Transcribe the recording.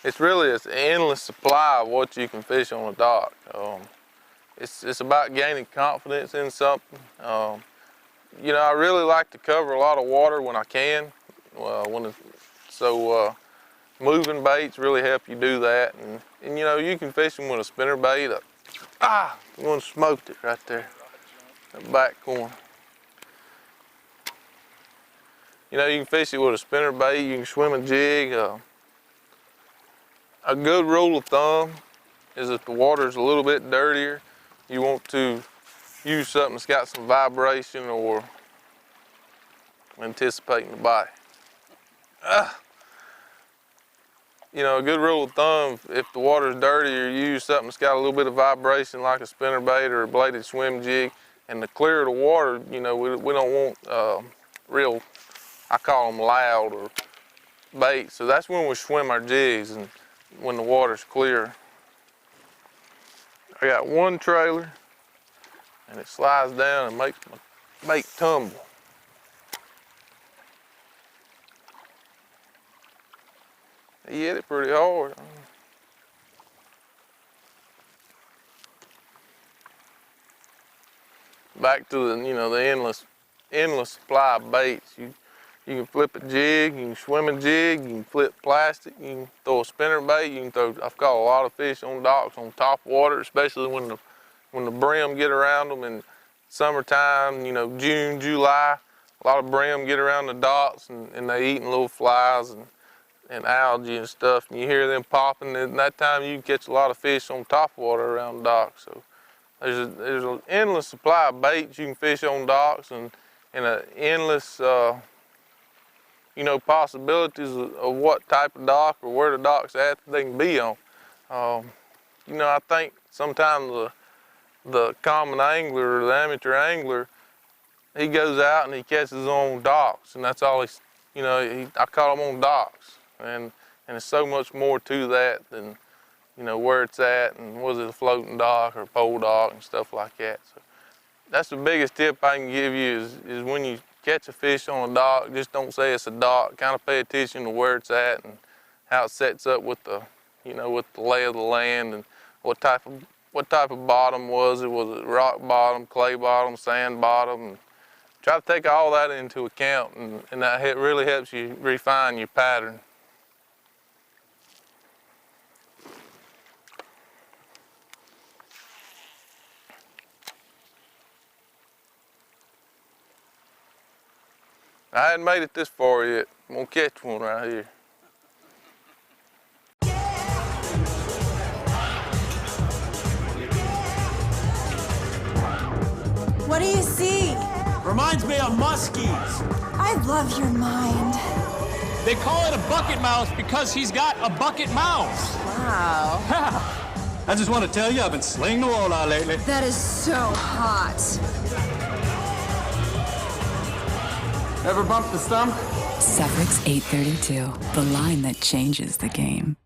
it's really an endless supply of what you can fish on a dock. It's about gaining confidence in something. You know, I really like to cover a lot of water when I can. Moving baits really help you do that. And you know, you can fish them with a spinner bait. One smoked it right there, that back corner. You know, you can fish it with a spinner bait, you can swim a jig. A good rule of thumb is if the water's a little bit dirtier, you want to use something that's got some vibration or anticipating the bite. You know, a good rule of thumb, if the water's dirtier, you use something that's got a little bit of vibration like a spinner bait or a bladed swim jig. And the clearer the water, you know, we don't want real, I call them loud or bait. So that's when we swim our jigs and when the water's clear. I got one trailer and it slides down and makes my bait tumble. He hit it pretty hard. Back to the, you know, the endless supply of baits. You can flip a jig, you can swim a jig, you can flip plastic, you can throw a spinner bait, you can throw, I've caught a lot of fish on docks on top water, especially when the brim get around them in summertime, you know, June, July. A lot of brim get around the docks and they eating little flies and algae and stuff, and you hear them popping, and that time you can catch a lot of fish on top water around the docks. So there's an endless supply of baits you can fish on docks and an endless you know, possibilities of what type of dock or where the dock's at that they can be on. You know, I think sometimes the common angler or the amateur angler, he goes out and he catches his own docks, and that's all he's, you know, I caught them on docks. And there's so much more to that than, you know, where it's at and was it a floating dock or a pole dock and stuff like that. So that's the biggest tip I can give you is when you catch a fish on a dock, just don't say it's a dock. Kind of pay attention to where it's at and how it sets up with the, you know, with the lay of the land and what type of bottom was it. Was it rock bottom, clay bottom, sand bottom? And try to take all that into account, and that really helps you refine your pattern. I hadn't made it this far yet. I'm gonna catch one right here. What do you see? Reminds me of muskies. I love your mind. They call it a bucket mouse because he's got a bucket mouse. Wow. I just want to tell you, I've been slaying the walleye lately. That is so hot. Ever bump the stump? Suffix 832, the line that changes the game.